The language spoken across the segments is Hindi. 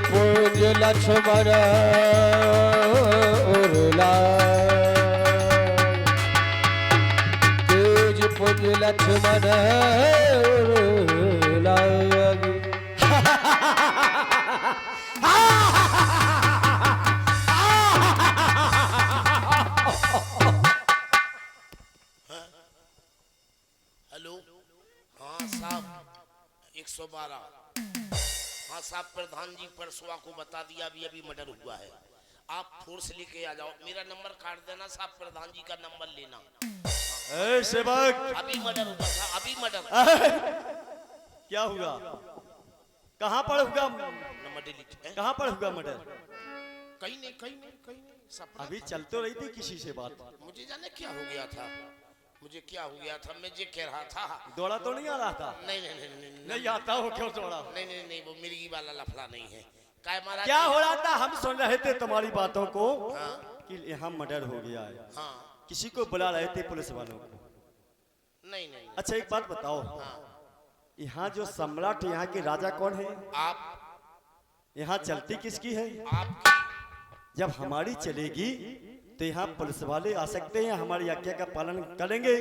पुंज लक्ष्मण उर्ला तेज पुंज लक्ष्मण उर्ला हेलो, हाँ साहब 112। हाँ साहब, प्रधान जी परसों को बता दिया अभी अभी मर्डर हुआ है, आप फोर्स लेके आ जाओ। मेरा नंबर काट देना साहब, प्रधान जी का नंबर लेना। ए सेवक, अभी मर्डर हुआ था, अभी मर्डर। क्या हुआ? कहाँ पर हुआ? नंबर डिलीट है। कहाँ पर हुआ मर्डर? कहीं नहीं, कहीं नहीं, कहीं नहीं। सपना अभी था। चल तो रही थी किसी से बात। मुझे जाने क्या हो गया था, मुझे क्या हो गया था, मैं ये कह रहा था। दौड़ा तो नहीं आ रहा था? नहीं नहीं नहीं नहीं नहीं आता हो, क्यों दौड़ा? नहीं नहीं नहीं, वो मिर्गी वाला लफड़ा नहीं है। काय महाराज, क्या हो रहा था? हम सुन रहे थे तुम्हारी बातों को हाँ कि यहाँ मर्डर हो गया है। हाँ। किसी को बुला रहे थे पुलिस वालों को। नहीं नहीं। अच्छा एक बात बताओ, हाँ, यहाँ जो सम्राट यहाँ के राजा कौन है? आप, यहाँ चलती किसकी है? आपकी। जब हमारी चलेगी तो यहाँ पुलिस वाले आ सकते हैं, हमारी आज्ञा का पालन करेंगे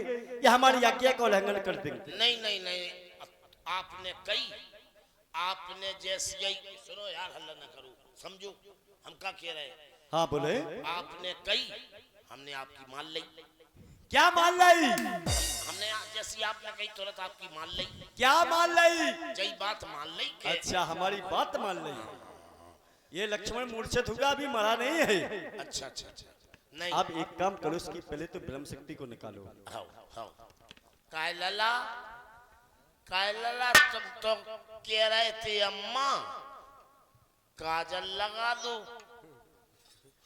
या हमारी आज्ञा का उल्लंघन कर देंगे? नहीं नहीं नहीं, आपने कही, आपने जैसे यही सुनो यार, हल्ला ना करो, समझो हम क्या कह रहे हैं। हाँ बोले। आपने कही, हमने आपकी मान ली। क्या मान ली? हमने जैसी आपने कही तुरंत आपकी मान ली। क्या मान ली? जय बात मान ली। अच्छा, हमारी बात मान ली। ये लक्ष्मण मूर्छित हुआ, अभी मरा नहीं है। अच्छा अच्छा अच्छा। नहीं, अब एक काम करो, इसकी पहले तो ब्रह्म शक्ति को निकालो। हाँ हाँ। काय लला तुम तो कह रहे थे अम्मा काजल लगा दो,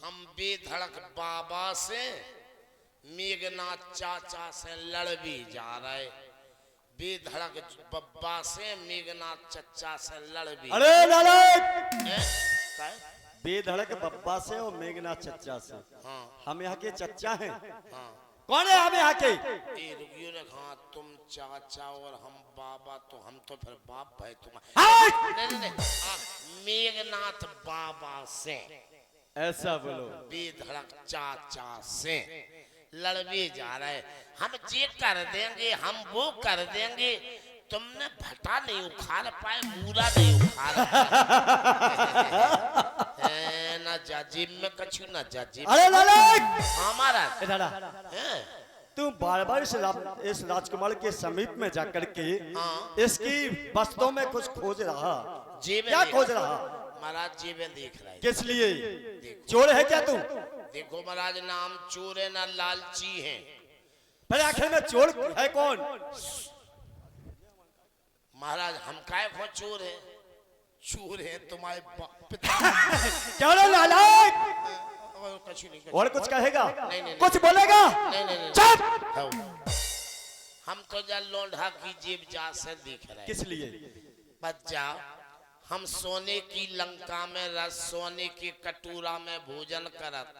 हम बेधड़क बाबा से मेघनाथ चाचा से लड़ भी जा रहे। बेधड़क बब्बा से मेघनाथ चचा से लड़ भी। अरे लाला, काय? बेधड़क बब्बा से और मेघनाथ चच्चा से। हाँ हम यहाँ के चच्चा हैं। हाँ। कौन है हम यहाँ के? ए रुकियो ने कहा तुम चाचा और हम बाबा, तो हम तो फिर बाप भाई तुम्हारे। हाँ! नहीं नहीं नहीं, मेघनाथ बाबा से, ऐसा बोलो। बेधड़क चाचा से लड़वे जा रहे। हम ये कर देंगे, हम वो कर देंगे, तुमने भटा नहीं उखाड़ पाए, मूरा नहीं उखाड़ पाए। ना जाजिम में कछु, ना जाजिम। अरे लाला, हमारा दादा तू बार बार इस राजकुमार के समीप में जाकर के इसकी वस्तुओं में कुछ खोज रहा। क्या खोज रहा? महाराज जेबें देख रहा है। किस लिए? चोर है क्या तू? देखो महाराज, नाम चोर है ना लालची है। पर आखिर में चोर है कौन? महाराज हम काय को चोर है? चोर है तुम्हारे पिता। क्या लाला? और कुछ नहीं, और कुछ कहेगा? नहीं, नहीं, कुछ बोलेगा? नहीं नहीं नहीं। चुप! हम तो जा लोंढा की जेब जा से देख रहे हैं। किस लिए? बच्चा, हम सोने की लंका में रस, सोने के कटोरा में भोजन करत,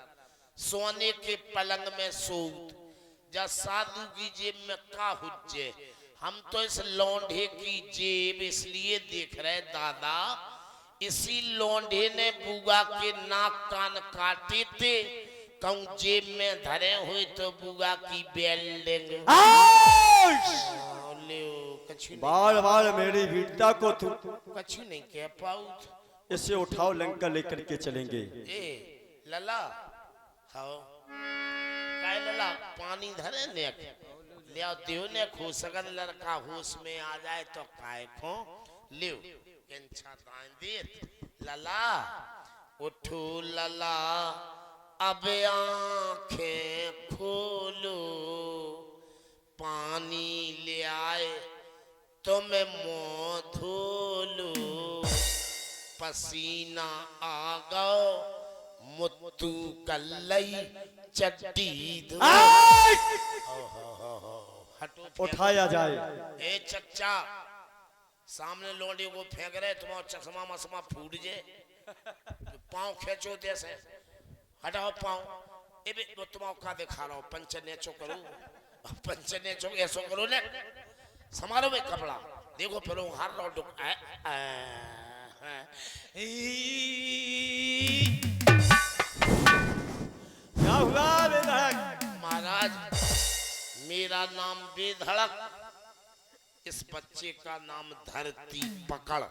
सोने के पलंग में सोत, जा साधु की जेब में का हुज्जे। हम तो इस लोंढे की जेब इसलिए देख रहे दादा, इसी लोंढे ने बुआ के नाक कान काटे थे, कहूँ जेब में धरे हुए तो बुआ की बिल्डिंग। बार बार मेरी वीरता को तू कछु नहीं कह पाऊ। इसे उठाओ, लंका लेकर के चलेंगे। ए लला, हाओ काय लला, पानी धरे ने ले आओ, देव ने खो सकन लड़का होश में आ जाए तो काय खो ले इंछा दान दे। लला उठो लला, अब आंखें खोलो, पानी ले आए तुम्हें मुंह धो लो, पसीना आ गओ मुत्तू कल्लई चड्डी धो। हटो, उठाया जाए। ए चच्चा, सामने लोंडे को फेंक रहे, तुम्हारा चश्मा मसमा फूट जाए, पाँव खेचो जैसे, हटाओ पाँव। ए बे वो तुम्हारा का दिखा रहा हूँ, पंचने चो करो, पंचने चो ऐसो करो ने, समारोह में कपड़ा देखो, फिर हार लो क्या हुआ बेधड़क? महाराज मेरा नाम बेधड़क, इस बच्चे का नाम धरती पकड़।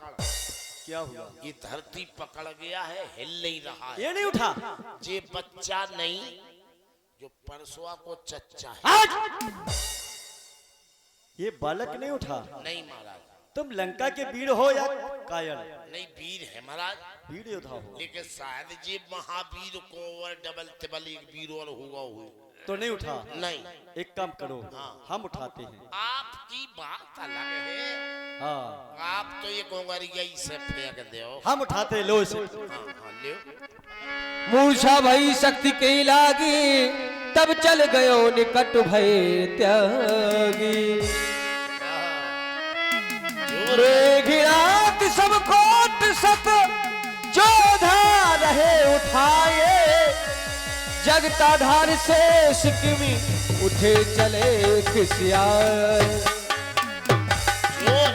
क्या हुआ? ये धरती पकड़ गया है, हिल नहीं रहा है। ये नहीं उठा? ये बच्चा नहीं, जो परसुआ को चच्चा है। हट! ये बालक नहीं उठा? नहीं महाराज। तुम लंका के वीर हो या कायर? नहीं वीर है महाराज, वीर योद्धा हो, लेकिन शायद ये महावीर को डबल टिबल एक वीर और होगा हुआ तो नहीं उठा? नहीं। एक काम करो, हाँ। हम उठाते हैं। आपकी बात अलग है। हाँ, आप तो ये गोंगरिया से फेंक दो। हम उठाते, लो इसे। हाँ, ले। मूर्छा भई शक्ति के लागी, तब चल गयो निकट भय त्यागी। घिरात सब कोट सत जोधा रहे उठाए, जगता धार से सिक्किमी उठे चले खिसियाए। जोर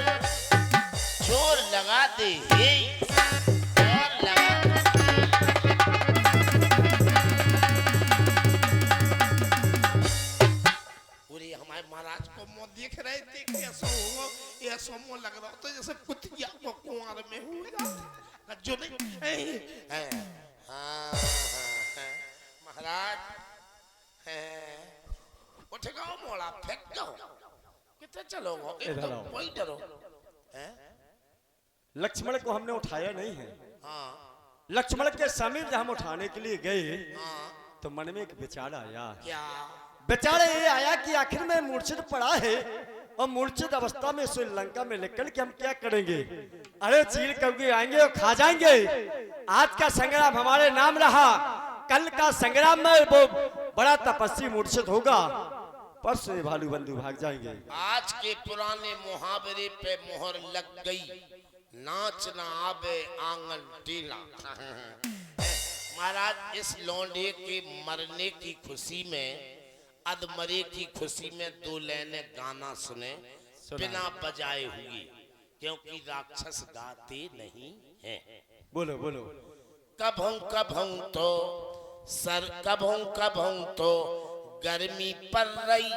जोर लगा दे, जोर लगा दे। पूरी हमारे महाराज को मुंह देख रहे थे कि ऐसा होगा, ऐसा मुंह लग रहा तो जैसे कुतिया को कुंवार में हो जाता जो नहीं। हाँ, महाराज उठ गओ, मोड़ा फेंक दो, कितने चलोगे? इधर आओ। कोई डरो। लक्ष्मण को हमने उठाया नहीं है। हाँ लक्ष्मण के समीप जब हम उठाने के लिए गए हाँ। तो मन में एक विचार आया। क्या? विचार ये आया कि आखिर में मूर्छित पड़ा है और मूर्छित अवस्था में श्रीलंका में लेकर के हम क्या करेंगे? अरे चील कौवे आएंगे और खा जाएंगे। आज का संग्राम हमारे नाम रहा, कल का संग्राम में वो बड़ा तपस्वी मूर्छित होगा, परसों ये भालू बंधु भाग जाएंगे। आज के पुराने मुहावरे पे मोहर लग गई, नाच ना आवे आंगन टीला। महाराज इस लौंडे के मरने की खुशी में, अधमरे की खुशी में दो लाइनें गाना सुने बिना बजाए हुए, क्योंकि राक्षस गाते नहीं हैं। बोलो बोलो। कभों कभों तो सर, कभों कभों तो गर्मी पर रही,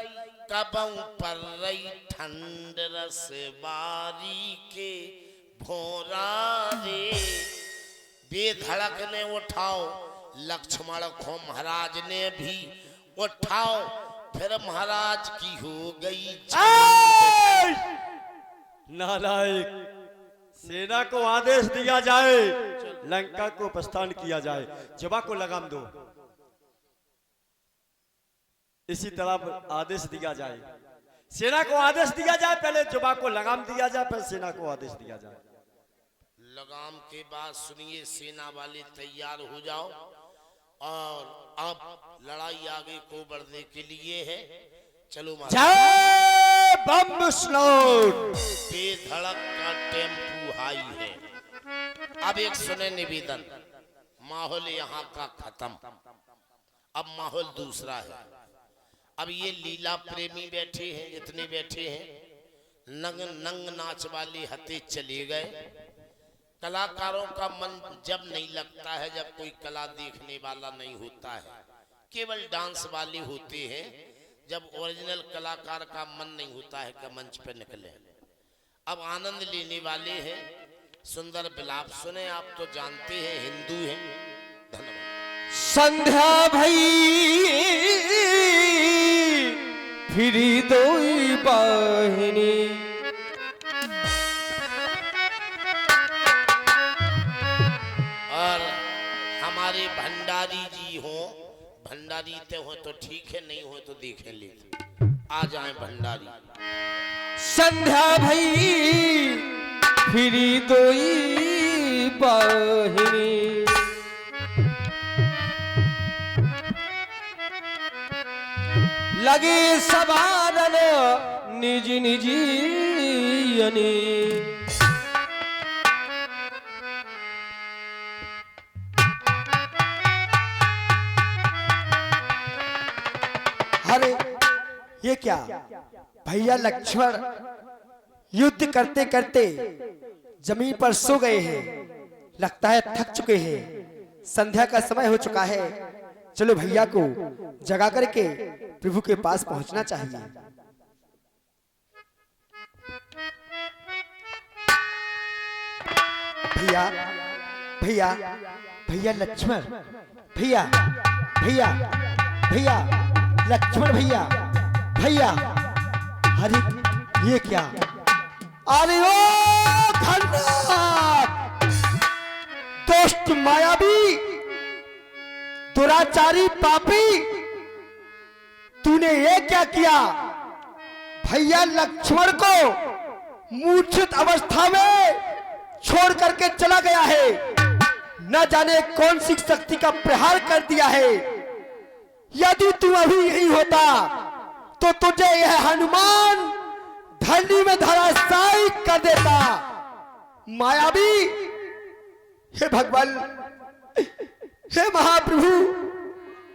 कभों पर रही ठंड रस बारी के भोरा रे। बेधड़क ने उठाओ, लक्ष्मण को महाराज ने भी उठाओ, फिर महाराज की हो गई। नालायक, सेना को आदेश दिया जाए, लंका को प्रस्थान किया जाए, जबा को लगाम दो। इसी तरह आदेश दिया जाए, सेना को आदेश दिया जाए, पहले जुबा को लगाम दिया जाए, फिर सेना को आदेश दिया जाए। लगाम के बाद सुनिए, सेना वाले तैयार हो जाओ और अब लड़ाई आगे को बढ़ने के लिए है। चलो जय बम स्लोट। बेधड़क का टेम्पू हाई है। अब एक सुने निवेदन, माहौल यहाँ का खत्म, अब माहौल दूसरा है। अब ये लीला प्रेमी बैठे हैं, इतने बैठे हैं, नंग नंग नाच वाले हते चले गए। कलाकारों का मन जब नहीं लगता है, जब कोई कला देखने वाला नहीं होता है, केवल डांस वाले होते हैं, जब ओरिजिनल कलाकार का मन नहीं होता है कि मंच पे निकले। अब आनंद लेने वाले हैं, सुंदर विलाप सुने। आप तो जानते हैं हिंदू हैं। धन्यवाद। संध्या भई फिरी दोई बाहिनी, और हमारे भंडारी जी हो, भंडारी ते हो तो ठीक है, नहीं हो तो देखें ले। आ जाए भंडारी। संध्या भई फिरी दोई बाहिनी, लगे सवारन निज निजी यनी। अरे ये क्या भैया लक्ष्मण युद्ध करते करते जमीन पर सो गए हैं। लगता है थक चुके हैं, संध्या का समय हो चुका है। चलो भैया को जगा करके प्रभु के पास पहुंचना चाहिए। भैया भैया भैया लक्ष्मण भैया भैया भैया लक्ष्मण भैया भैया, अरे ये क्या? अरे ओ खन्नाथ, दुष्ट मायावी दुराचारी पापी, तूने ये क्या किया? भैया लक्ष्मण को मूर्छित अवस्था में छोड़ करके चला गया है। न जाने कौन सी शक्ति का प्रहार कर दिया है। यदि तू अभी यही होता तो तुझे यह हनुमान धरनी में धराशायी कर देता। मायावी, हे भगवान, हे महाप्रभु,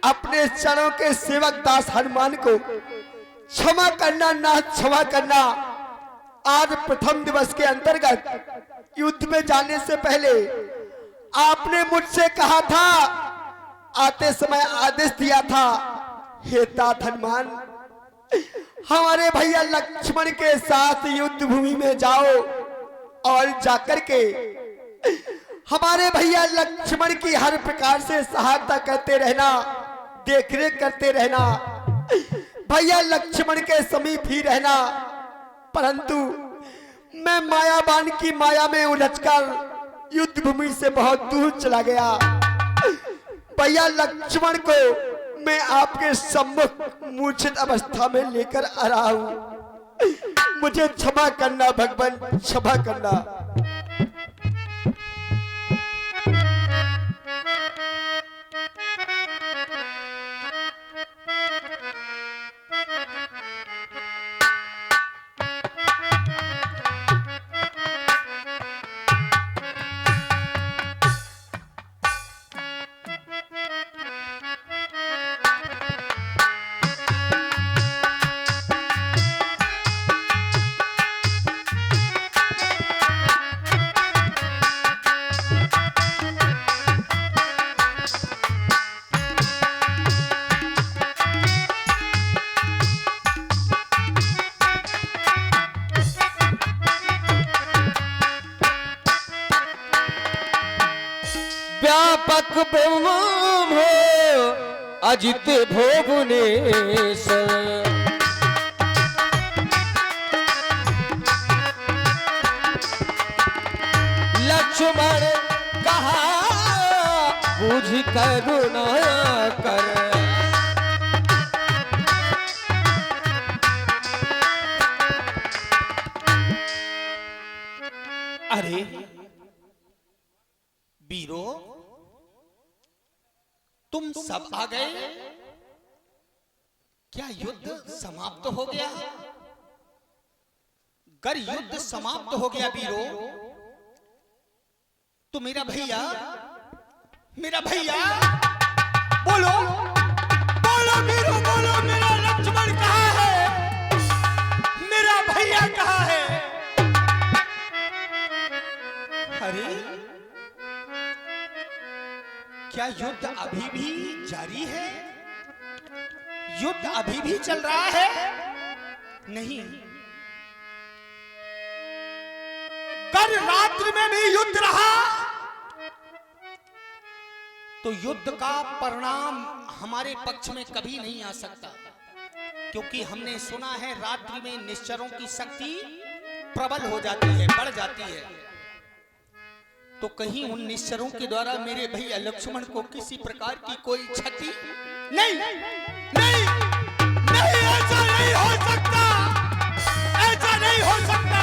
अपने चरणों के सेवक दास हनुमान को क्षमा करना, ना क्षमा करना। आज प्रथम दिवस के अंतर्गत युद्ध में जाने से पहले आपने मुझसे कहा था, आते समय आदेश दिया था, हे तात हनुमान, हमारे भैया लक्ष्मण के साथ युद्ध भूमि में जाओ और जाकर के हमारे भैया लक्ष्मण की हर प्रकार से सहायता करते रहना, देखरेख करते रहना, भैया लक्ष्मण के समीप ही रहना। परंतु मैं मायावान की माया में उलझकर युद्ध भूमि से बहुत दूर चला गया। भैया लक्ष्मण को मैं आपके सम्मुख मूर्छित अवस्था में लेकर आ रहा हूं। मुझे क्षमा करना भगवान, क्षमा करना। व्यापक ब्रह्म हो अजित भुवनेश, लक्ष्मण कहा बुझ करुणा कर। अरे वीरो, तुम सब आ गए? क्या युद्ध समाप्त हो गया? अगर युद्ध समाप्त हो गया वीरो, तो मेरा भैया बोलो बोलो वीरो, बोलो, मेरा लक्ष्मण कहाँ है? मेरा भैया कहाँ है? अरे क्या युद्ध अभी भी जारी है? युद्ध अभी भी चल रहा है? नहीं, कल रात्रि में भी युद्ध रहा तो युद्ध का परिणाम हमारे पक्ष में कभी नहीं आ सकता, क्योंकि हमने सुना है रात्रि में निश्चरों की शक्ति प्रबल हो जाती है, बढ़ जाती है। तो कहीं उन निश्चरों के द्वारा मेरे भैया लक्ष्मण को किसी प्रकार की कोई क्षति नहीं, नहीं, नहीं, ऐसा नहीं हो सकता, ऐसा नहीं हो सकता।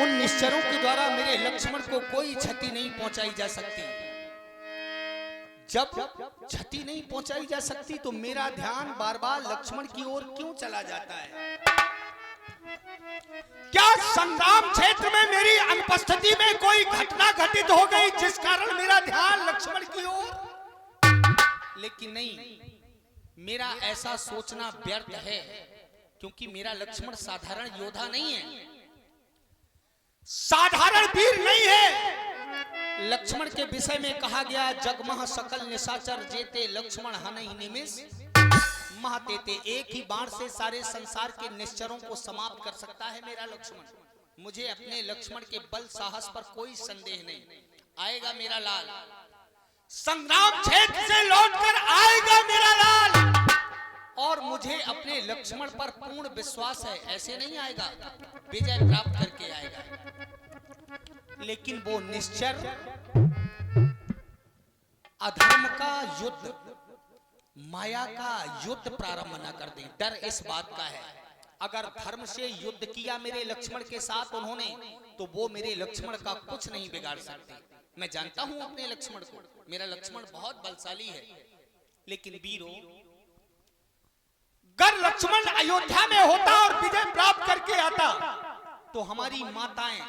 उन निश्चरों के द्वारा मेरे लक्ष्मण को कोई क्षति नहीं पहुंचाई जा सकती। जब क्षति नहीं पहुंचाई जा सकती तो मेरा ध्यान बार बार लक्ष्मण की ओर क्यों चला जाता है? क्या संग्राम क्षेत्र में मेरी अनुपस्थिति में कोई घटना घटित हो गई जिस कारण मेरा ध्यान लक्ष्मण की ओर? लेकिन नहीं, मेरा ऐसा सोचना व्यर्थ है, क्योंकि मेरा लक्ष्मण साधारण योद्धा नहीं है। साधारण वीर नहीं है। लक्ष्मण के विषय में कहा गया जगमह सकल निशाचर जेते लक्ष्मण हनहि निमिष महतेते। एक ही बाण से सारे संसार के निश्चरों को समाप्त कर सकता है मेरा लक्ष्मण। मुझे अपने लक्ष्मण के बल साहस पर कोई संदेह नहीं। आएगा मेरा लाल, संग्राम क्षेत्र से लौटकर आएगा मेरा लाल, और मुझे अपने लक्ष्मण पर पूर्ण विश्वास है। ऐसे नहीं आएगा, विजय प्राप्त करके आएगा। लेकिन वो निश्चर अधर्म का युद्ध, माया का युद्ध प्रारंभ न कर दें। डर इस बात का है, अगर धर्म से युद्ध किया मेरे लक्ष्मण के साथ उन्होंने, तो वो मेरे लक्ष्मण का कुछ नहीं बिगाड़ सकते। मैं जानता हूं अपने लक्ष्मण को, मेरा लक्ष्मण बहुत बलशाली है। लेकिन वीरों, अगर लक्ष्मण अयोध्या में होता और विजय प्राप्त करके आता, तो हमारी माताएं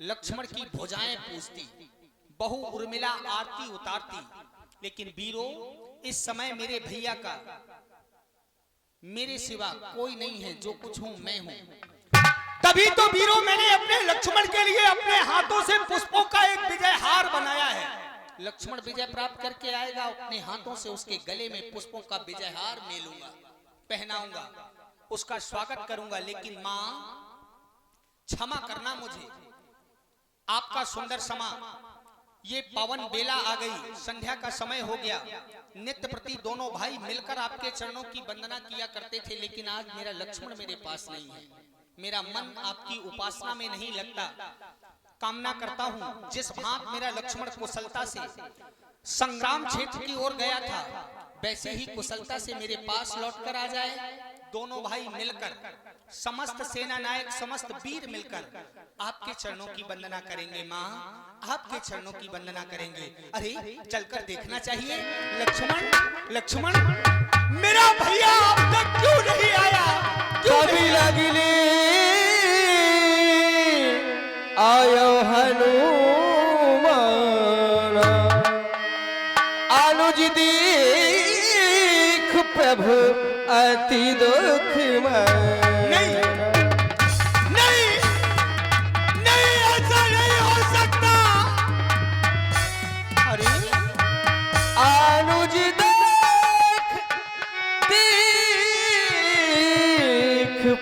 लक्ष्मण की भुजाएं पूजती, बहु उर्मिला आरती उतारती। लेकिन वीरों, इस समय मेरे भैया का मेरे सिवा कोई नहीं है। जो कुछ हूं मैं हूं। तभी तो वीरों मैंने अपने लक्ष्मण के लिए अपने हाथों से पुष्पों का एक विजय हार बनाया है। लक्ष्मण विजय प्राप्त करके आएगा, अपने हाथों से उसके गले में पुष्पों का विजय हार मेलूंगा, पहनाऊंगा, उसका स्वागत करूंगा। लेकिन मां, क्षमा करना मुझे, आपका सुंदर समा, ये पावन बेला आ गई, संध्या का समय हो गया। नित्य प्रति दोनों भाई मिलकर आपके चरणों की वंदना किया करते थे, लेकिन आज मेरा लक्ष्मण मेरे पास नहीं है। मेरा मन आपकी उपासना में नहीं लगता। कामना करता हूं जिस भांत मेरा लक्ष्मण कुशलता से संग्राम क्षेत्र की ओर गया था, वैसे ही कुशलता से मेरे पास लौटकर आ जाए। दोनों भाई मिलकर, समस्त सेना नायक, समस्त वीर मिलकर आपके चरणों की वंदना करेंगे। माँ, आपके चरणों की वंदना करेंगे। अरे चलकर देखना चाहिए, लक्ष्मण, लक्ष्मण, मेरा भैया अब तक क्यों नहीं आया? कभी लगली आयो हनुमान, अनुज दीख प्रभु अति दुख में। नहीं, नहीं, नहीं, ऐसा नहीं हो सकता। अरे अनुज दीख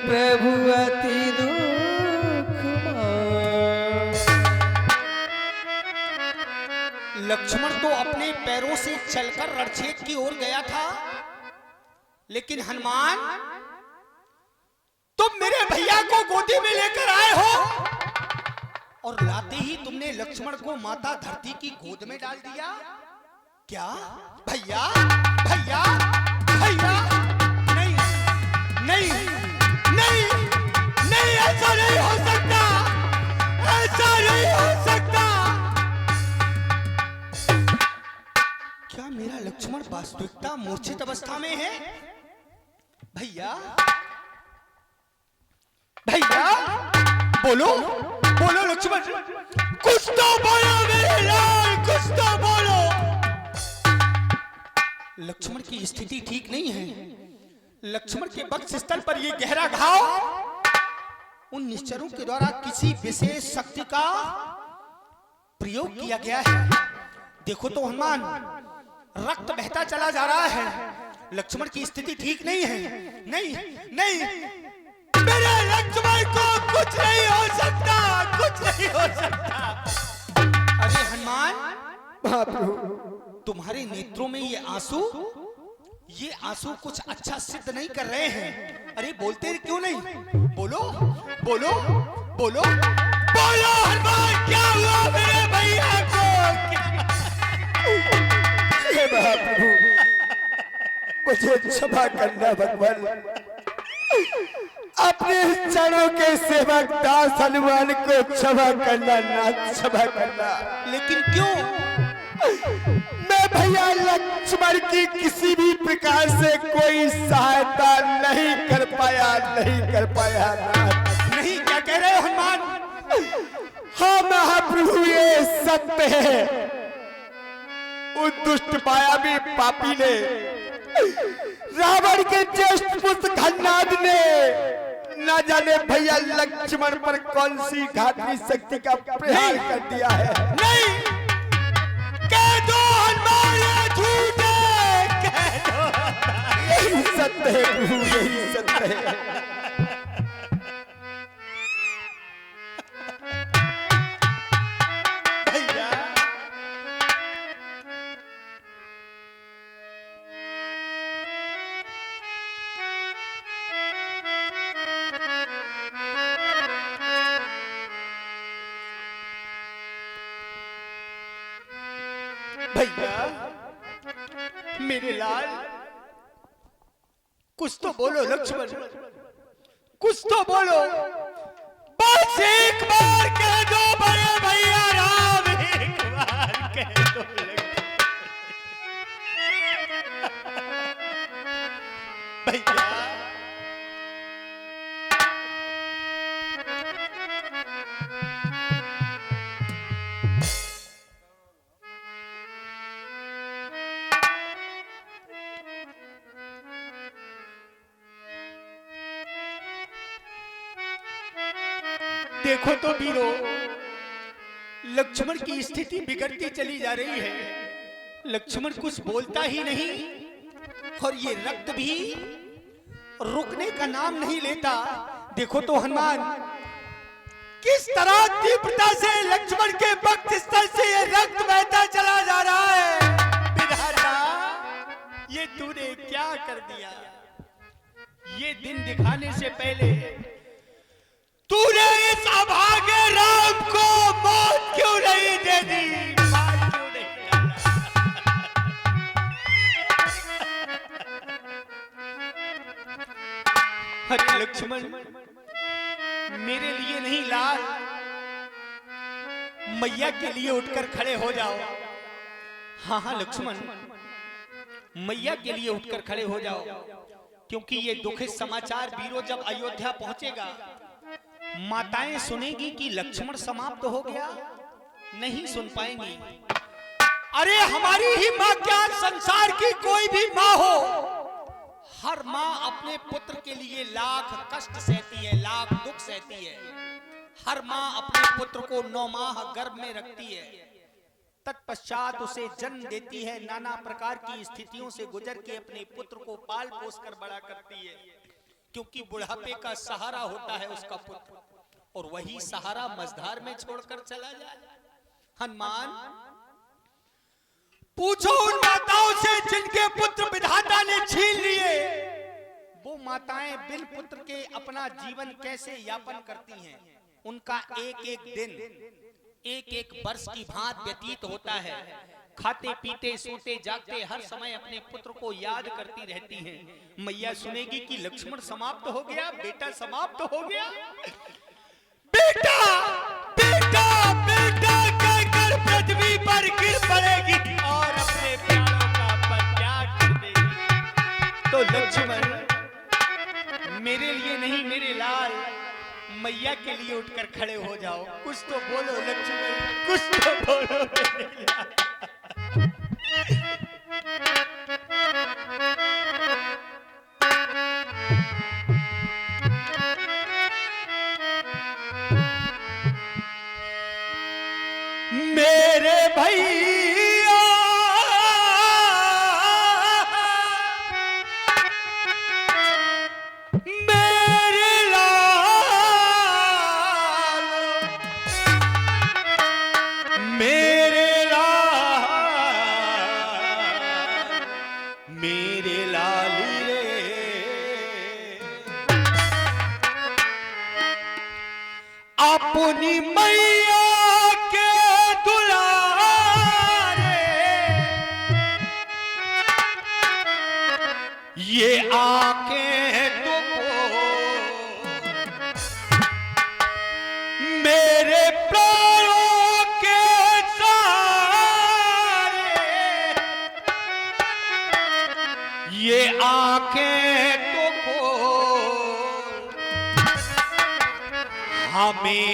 प्रभु अति दुख में। लक्ष्मण तो अपने पैरों से चलकर रणक्षेत्र की ओर गया था, लेकिन हनुमान, तुम मेरे भैया को गोदी में लेकर आए हो और लाते ही तुमने लक्ष्मण को माता धरती की गोद में डाल दिया। क्या भैया, भैया, भैया? नहीं, नहीं, नहीं, नहीं, ऐसा नहीं हो सकता, ऐसा नहीं हो सकता। क्या मेरा लक्ष्मण वास्तविकता मूर्छित अवस्था में है? भैया, भैया, बोलो, बोलो लक्ष्मण, कुछ तो बोलो मेरे लाल, कुछ तो बोलो। लक्ष्मण की स्थिति ठीक नहीं है। लक्ष्मण के वक्ष स्थल पर यह गहरा घाव उन निश्चरों के द्वारा किसी विशेष शक्ति का प्रयोग किया गया है। देखो तो हनुमान, रक्त बहता चला जा रहा है। लक्ष्मण की स्थिति ठीक नहीं है। नहीं, नहीं, मेरे लक्ष्मण को कुछ नहीं हो सकता, कुछ नहीं हो सकता। अरे हनुमान, तुम्हारे नेत्रों में ये आंसू कुछ अच्छा सिद्ध नहीं कर रहे हैं। अरे बोलते क्यों नहीं? बोलो, बोलो, बोलो, बोलो हनुमान, क्या हुआ मेरे भैया को? महाप्रभु, मुझे क्षमा करना भगवान। अपने चरणों के सेवक दास हनुमान को क्षमा करना, ना क्षमा करना। लेकिन क्यों? मैं भैया लक्ष्मण की किसी भी प्रकार से कोई सहायता नहीं कर पाया, नहीं कर पाया। नहीं, क्या कह रहे हो हनुमान? हाँ महाप्रभु, ये सत्य है। उस दुष्ट मायावी पापी ने, रावण के ज्येष्ठ पुत्र खन्नाद ने ना जाने भैया लक्ष्मण पर कौन सी घातकी शक्ति का प्रहार कर दिया है। नहीं, कह दो हनुमान ये झूठ है, कह दो। यही सत्य है प्रभु, यही सत्य है। भैया भैया मेरे लाल, कुछ तो बोलो लक्ष्मण, कुछ तो बोलो। बस एक बार कह दो बड़े भैया राम, एक बार कह दो भैया। देखो तो वीरो, लक्ष्मण की स्थिति बिगड़ती चली जा रही है। लक्ष्मण कुछ बोलता ही नहीं और ये रक्त भी रुकने का नाम नहीं लेता। देखो तो हनुमान, किस तरह तीव्रता से लक्ष्मण के वक्त स्थल से ये रक्त बहता चला जा रहा है। विधाता, ये तूने क्या कर दिया? ये दिन दिखाने से पहले तूने इस अभागे राम को मौत क्यों नहीं दे दी? मार क्यों नहीं डाला? अरे लक्ष्मण, मेरे लिए नहीं लाल, मैया के लिए उठकर खड़े हो जाओ। हाँ हाँ लक्ष्मण, मैया के लिए उठकर खड़े हो जाओ, क्योंकि ये दुखित समाचार वीरों जब अयोध्या पहुंचेगा, माताएं सुनेगी कि लक्ष्मण समाप्त हो गया, नहीं सुन पाएंगी। अरे हमारी ही मां क्या, संसार की कोई भी मां हो, हर मां अपने पुत्र के लिए लाख कष्ट सहती है, लाख दुख सहती है। हर मां अपने पुत्र को 9 माह गर्भ में रखती है, तत्पश्चात उसे जन्म देती है, नाना प्रकार की स्थितियों से गुजर के अपने पुत्र को पाल पोस कर बड़ा करती है, क्योंकि बुढ़ापे का सहारा होता है उसका पुत्र, और वही सहारा मझधार में छोड़कर चला जाए। हनुमान, पूछो उन माताओं से जिनके पुत्र विधाता ने छीन लिए, वो माताएं बिन पुत्र के अपना जीवन कैसे यापन करती हैं। उनका एक एक दिन, एक एक वर्ष की भांति व्यतीत होता है। खाते पीते सोते जागते हर समय अपने पुत्र को याद करती रहती हैं। मैया सुनेगी कि लक्ष्मण समाप्त हो गया, बेटा समाप्त हो गया, बेटा बेटा बेटा कहकर पृथ्वी पर गिर पड़ेगी और अपने प्राणों का परित्याग कर देगी। तो लक्ष्मण, मेरे लिए नहीं मेरे लाल, मैया के लिए उठकर खड़े हो जाओ। कुछ तो बोलो लक्ष्मण, कुछ तो बोलो मेरे लाल। मेरे भैया मेरे लाल, मेरे लाल, मेरे लाली रे, अपनी मैया के दुलारे, ये आके तुमको मेरे प्राणों के सहारे, ये आके तुमको हमें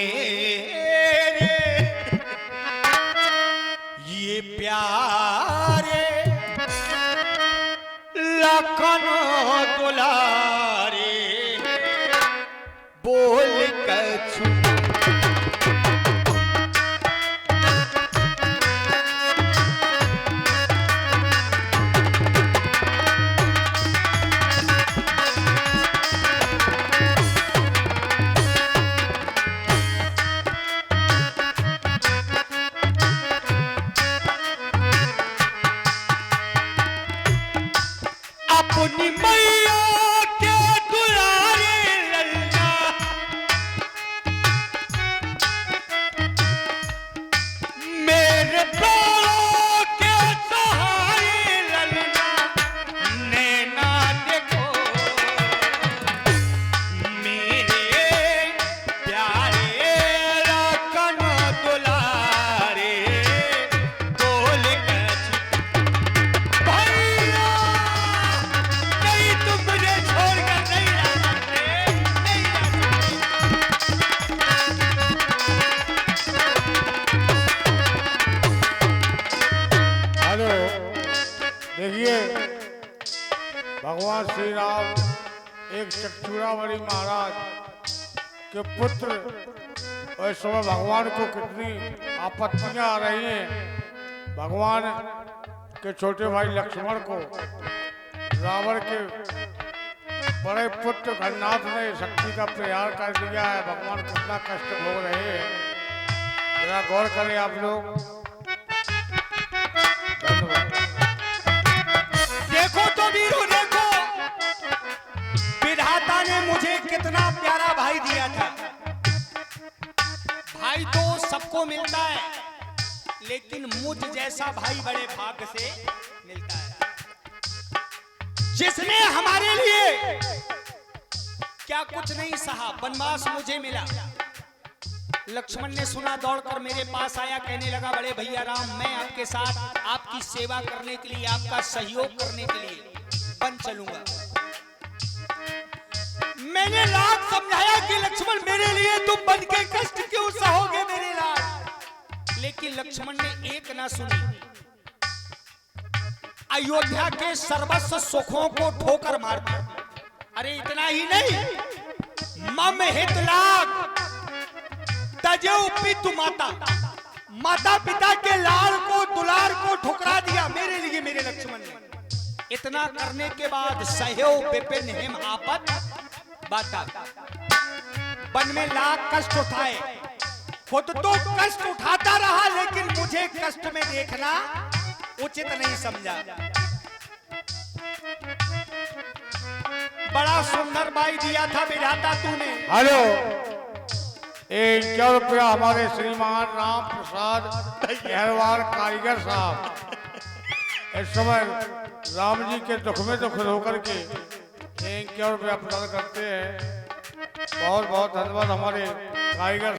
ये प्यारे लखन दुलारे बोल कछु अपनी मैया के दुलारे लल्ला, मेरे प्यारों के सहारे लल्ला, नैना देखो मेरे प्यारे रकन दुलारे, बोल कछु भैया नहीं, तुम मुझे छोड़कर नहीं जा सकते, नहीं जा सकते। हेलो, देखिए भगवान श्री राम एक चकचूड़ावली महाराज के पुत्र, और इस समय भगवान को कितनी आपत्तियां आ रही हैं। भगवान के छोटे भाई लक्ष्मण को रावण के बड़े पुत्र घननाथ ने शक्ति का प्रहार कर दिया है। भगवान कितना कष्ट भोग रहे हैं, जरा गौर करें आप लोग। धन्यवाद। देखो तो वीरों, देखो विधाता ने मुझे कितना प्यारा भाई दिया था। भाई तो सबको मिलता है, लेकिन मुझ जैसा भाई बड़े भाग्य से मिलता है, जिसने हमारे लिए क्या कुछ नहीं सहा। वनवास मुझे मिला, लक्ष्मण ने सुना, दौड़कर मेरे पास आया, कहने लगा बड़े भैया राम, मैं आपके साथ आपकी सेवा करने के लिए, आपका सहयोग करने के लिए बन चलूंगा। मैंने लाख समझाया कि लक्ष्मण मेरे लिए तुम बन के कष्ट क्यों सहोगे मेरे लाल, लेकिन लक्ष्मण ने एक ना सुनी। अयोध्या के सर्वस्व सुखों को ठोकर मार दिया। अरे इतना ही नहीं, मम हित लाग तजेऊ पितु माता, माता पिता के लाल को, दुलार को ठुकरा दिया मेरे लिए मेरे लक्ष्मण ने। इतना करने के बाद सहयो विपिन हिम आपत बाता, वन में लाख कष्ट उठाए, खुद तो कष्ट उठाता रहा, लेकिन मुझे कष्ट में देखना उचित नहीं समझा। बड़ा सुंदर भाई दिया था विधाता तूने। हेलो, 1 रुपया हमारे श्रीमान राम प्रसाद गहरवार कारीगर साहब इस समय राम जी के दुख में दुख होकर के 1 रुपया प्रदान करते हैं। बहुत बहुत धन्यवाद हमारे कारीगर